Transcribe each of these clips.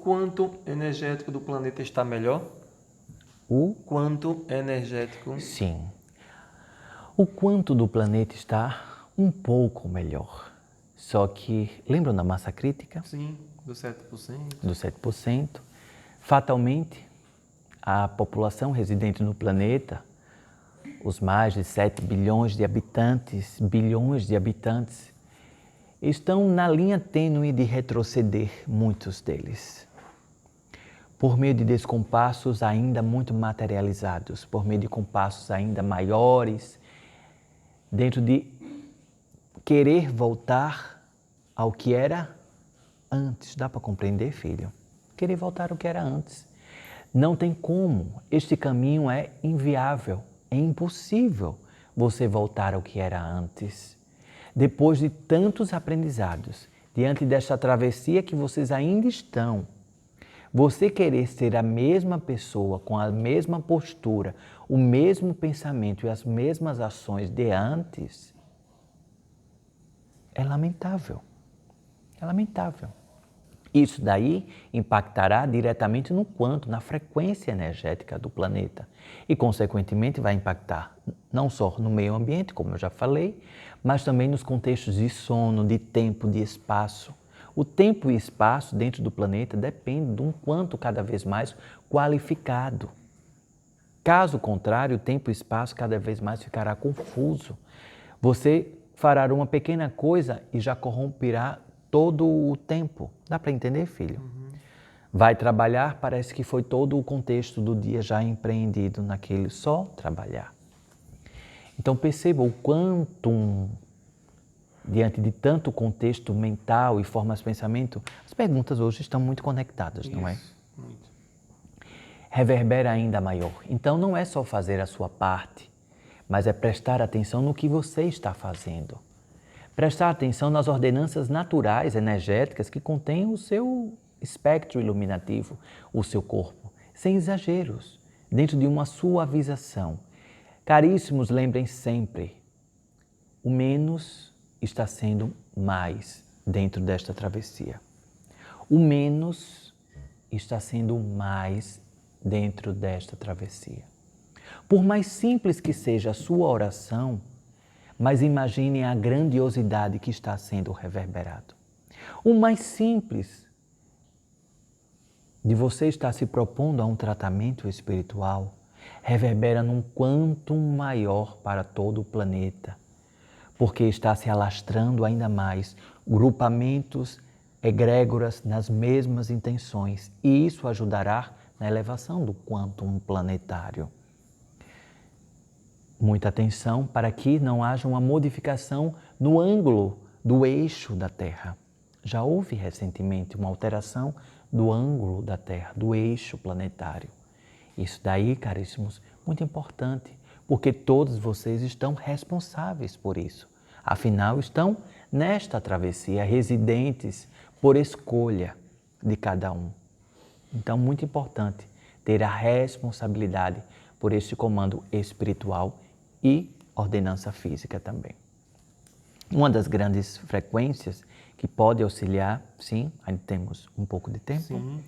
Quanto energético do planeta está melhor? O Quanto energético? Sim. O quanto do planeta está um pouco melhor. Só que, lembram da massa crítica? Sim, do 7%. Do 7%. Fatalmente, a população residente no planeta, os mais de 7 bilhões de habitantes, estão na linha tênue de retroceder, muitos deles. Por meio de descompassos ainda muito materializados, por meio de compassos ainda maiores, dentro de querer voltar ao que era antes. Dá para compreender, filho? Querer voltar ao que era antes. Não tem como. Este caminho é inviável, é impossível você voltar ao que era antes. Depois de tantos aprendizados, diante desta travessia que vocês ainda estão, você querer ser a mesma pessoa, com a mesma postura, o mesmo pensamento e as mesmas ações de antes, é lamentável. É lamentável. Isso daí impactará diretamente no quanto, na frequência energética do planeta e, consequentemente, vai impactar não só no meio ambiente, como eu já falei, mas também nos contextos de sono, de tempo, de espaço. O tempo e espaço dentro do planeta depende de um quanto cada vez mais qualificado. Caso contrário, o tempo e espaço cada vez mais ficará confuso. Você fará uma pequena coisa e já corromperá todo o tempo. Dá para entender, filho? Vai trabalhar, parece que foi todo o contexto do dia já empreendido naquele só trabalhar. Então perceba o quanto, diante de tanto contexto mental e formas de pensamento, as perguntas hoje estão muito conectadas, não é? Muito. Reverbera ainda maior. Então não é só fazer a sua parte, mas é prestar atenção no que você está fazendo. Prestar atenção nas ordenanças naturais, energéticas que contêm o seu espectro iluminativo, o seu corpo, sem exageros, dentro de uma suavização. Caríssimos, lembrem sempre, o menos está sendo mais dentro desta travessia. O menos está sendo mais dentro desta travessia. Por mais simples que seja a sua oração, mas imaginem a grandiosidade que está sendo reverberado. O mais simples de você estar se propondo a um tratamento espiritual reverbera num quantum maior para todo o planeta, porque está se alastrando ainda mais grupamentos, egrégoras nas mesmas intenções, e isso ajudará na elevação do quantum planetário. Muita atenção para que não haja uma modificação no ângulo do eixo da Terra. Já houve recentemente uma alteração do ângulo da Terra, do eixo planetário. Isso daí, caríssimos, muito importante, porque todos vocês estão responsáveis por isso. Afinal, estão nesta travessia, residentes por escolha de cada um. Então, muito importante ter a responsabilidade por este comando espiritual e ordenança física também. Uma das grandes frequências que pode auxiliar, sim, ainda temos um pouco de tempo. Sim.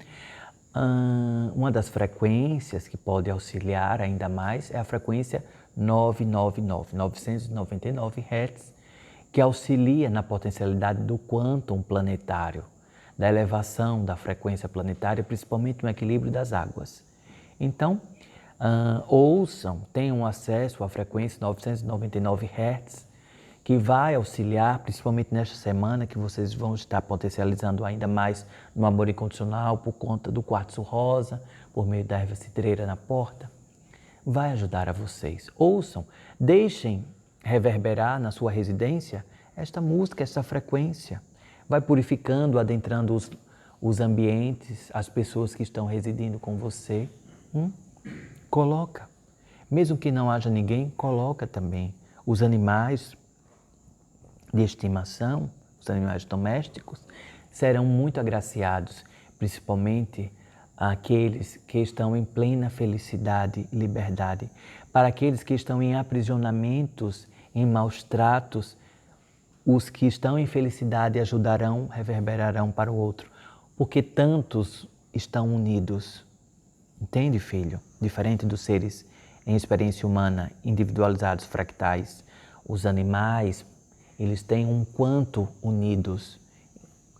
Uma das frequências que pode auxiliar ainda mais é a frequência 999 Hz, que auxilia na potencialidade do quantum planetário, da elevação da frequência planetária, principalmente no equilíbrio das águas. Então, ouçam, tenham acesso à frequência 999 Hz, que vai auxiliar, principalmente nesta semana, que vocês vão estar potencializando ainda mais no amor incondicional por conta do quartzo rosa, por meio da erva cidreira na porta. Vai ajudar a vocês. Ouçam, deixem reverberar na sua residência esta música, esta frequência. Vai purificando, adentrando os ambientes, as pessoas que estão residindo com você. Coloca. Mesmo que não haja ninguém, coloca também. Os animais de estimação, os animais domésticos, serão muito agraciados, principalmente aqueles que estão em plena felicidade e liberdade. Para aqueles que estão em aprisionamentos, em maus tratos, os que estão em felicidade ajudarão, reverberarão para o outro. Porque tantos estão unidos. Entende, filho? Diferente dos seres em experiência humana, individualizados, fractais, os animais, eles têm um quanto unidos.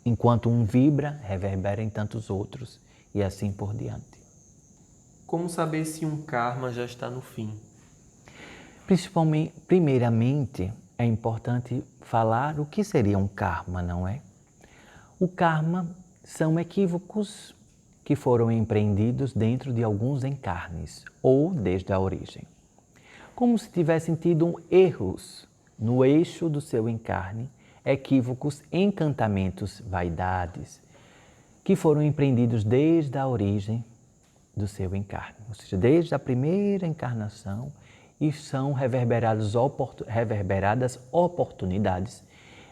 Enquanto um vibra, reverbera em tantos outros, e assim por diante. Como saber se um karma já está no fim? Primeiramente, é importante falar o que seria um karma, não é? O karma são equívocos que foram empreendidos dentro de alguns encarnes, ou desde a origem. Como se tivessem tido erros no eixo do seu encarne, equívocos, encantamentos, vaidades, que foram empreendidos desde a origem do seu encarne, ou seja, desde a primeira encarnação, e são reverberadas oportunidades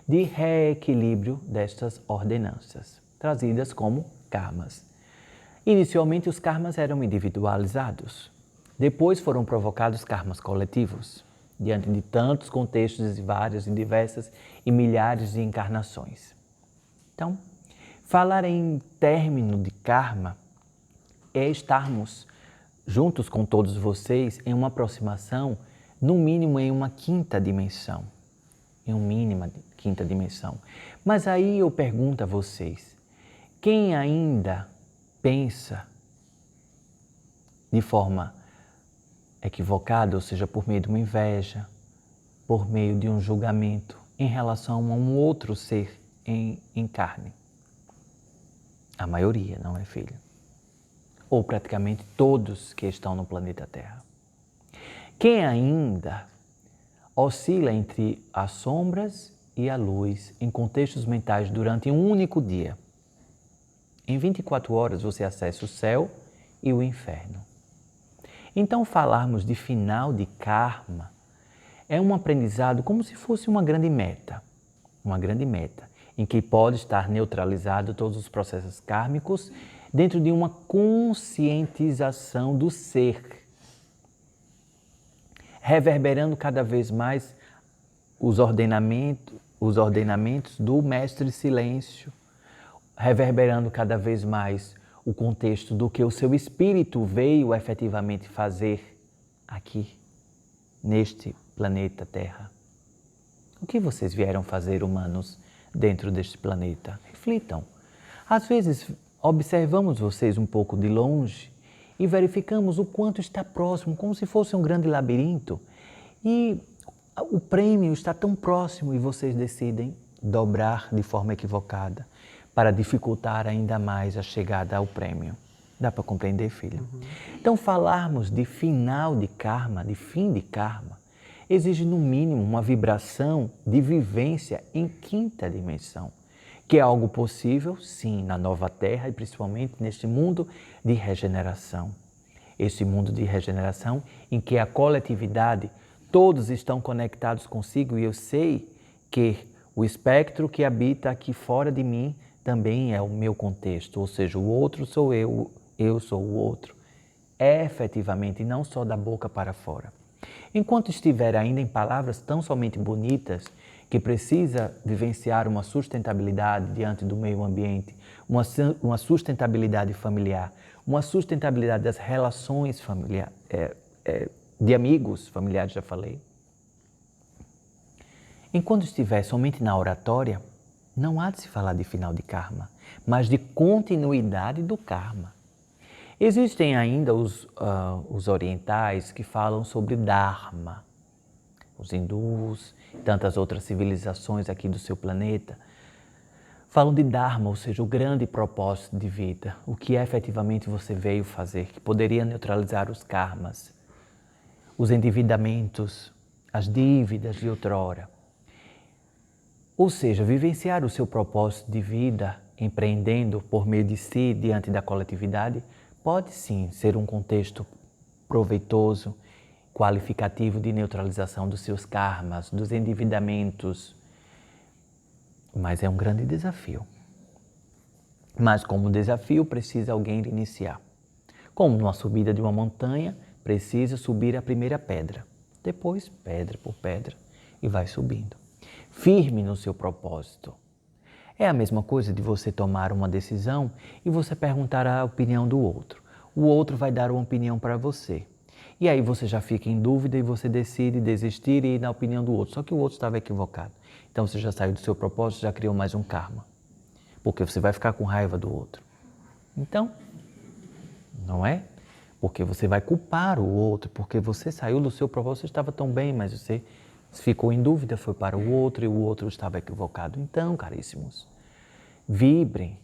de reequilíbrio destas ordenanças, trazidas como karmas. Inicialmente, os karmas eram individualizados. Depois foram provocados karmas coletivos, diante de tantos contextos e várias e diversas e milhares de encarnações. Então, falar em término de karma é estarmos juntos com todos vocês em uma aproximação, no mínimo em uma quinta dimensão. Em uma mínima quinta dimensão. Mas aí eu pergunto a vocês, quem ainda pensa de forma equivocada, ou seja, por meio de uma inveja, por meio de um julgamento em relação a um outro ser em carne? A maioria, não é, filho? Ou praticamente todos que estão no planeta Terra. Quem ainda oscila entre as sombras e a luz em contextos mentais durante um único dia? Em 24 horas você acessa o céu e o inferno. Então, falarmos de final de karma é um aprendizado como se fosse uma grande meta, em que pode estar neutralizado todos os processos kármicos dentro de uma conscientização do ser, reverberando cada vez mais os ordenamentos do Mestre Silêncio, reverberando cada vez mais o contexto do que o seu espírito veio efetivamente fazer aqui, neste planeta Terra. O que vocês vieram fazer, humanos, dentro deste planeta? Reflitam. Às vezes, observamos vocês um pouco de longe e verificamos o quanto está próximo, como se fosse um grande labirinto. E o prêmio está tão próximo e vocês decidem dobrar de forma equivocada para dificultar ainda mais a chegada ao prêmio. Dá para compreender, filho? Então, falarmos de final de karma, de fim de karma, exige no mínimo uma vibração de vivência em quinta dimensão, que é algo possível, sim, na nova Terra e principalmente neste mundo de regeneração. Esse mundo de regeneração em que a coletividade, todos estão conectados consigo, e eu sei que o espectro que habita aqui fora de mim também é o meu contexto, ou seja, o outro sou eu sou o outro, efetivamente, e não só da boca para fora. Enquanto estiver ainda em palavras tão somente bonitas, que precisa vivenciar uma sustentabilidade diante do meio ambiente, uma sustentabilidade familiar, uma sustentabilidade das relações familiares, de amigos familiares, já falei. Enquanto estiver somente na oratória, não há de se falar de final de karma, mas de continuidade do karma. Existem ainda os orientais que falam sobre Dharma, os hindus e tantas outras civilizações aqui do seu planeta falam de Dharma, ou seja, o grande propósito de vida, o que efetivamente você veio fazer, que poderia neutralizar os karmas, os endividamentos, as dívidas de outrora. Ou seja, vivenciar o seu propósito de vida, empreendendo por meio de si diante da coletividade, pode sim ser um contexto proveitoso, qualificativo de neutralização dos seus karmas, dos endividamentos. Mas é um grande desafio. Mas como desafio, precisa alguém iniciar. Como numa subida de uma montanha, precisa subir a primeira pedra. Depois, pedra por pedra, e vai subindo. Firme no seu propósito. É a mesma coisa de você tomar uma decisão e você perguntar a opinião do outro. O outro vai dar uma opinião para você. E aí você já fica em dúvida e você decide desistir e ir na opinião do outro. Só que o outro estava equivocado. Então você já saiu do seu propósito, já criou mais um karma. Porque você vai ficar com raiva do outro. Então, não é? Porque você vai culpar o outro, porque você saiu do seu propósito, você estava tão bem, mas você ficou em dúvida, foi para o outro e o outro estava equivocado. Então, caríssimos, vibrem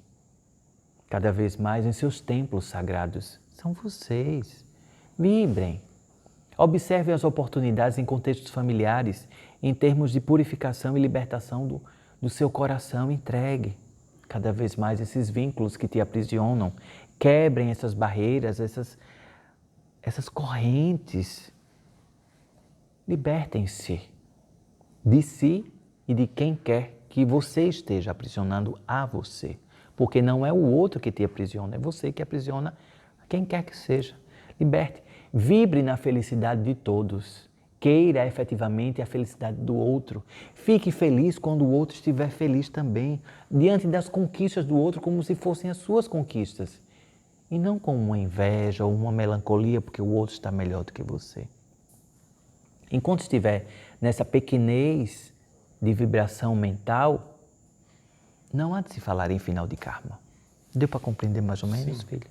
cada vez mais em seus templos sagrados. São vocês. Vibrem. Observem as oportunidades em contextos familiares, em termos de purificação e libertação do seu coração. Entregue cada vez mais esses vínculos que te aprisionam. Quebrem essas barreiras, essas correntes. Libertem-se de si e de quem quer que você esteja aprisionando a você. Porque não é o outro que te aprisiona, é você que aprisiona a quem quer que seja. Liberte. Vibre na felicidade de todos. Queira efetivamente a felicidade do outro. Fique feliz quando o outro estiver feliz também, diante das conquistas do outro como se fossem as suas conquistas. E não com uma inveja ou uma melancolia porque o outro está melhor do que você. Enquanto estiver nessa pequenez de vibração mental, não há de se falar em final de karma. Deu para compreender mais ou menos, Sim. filho?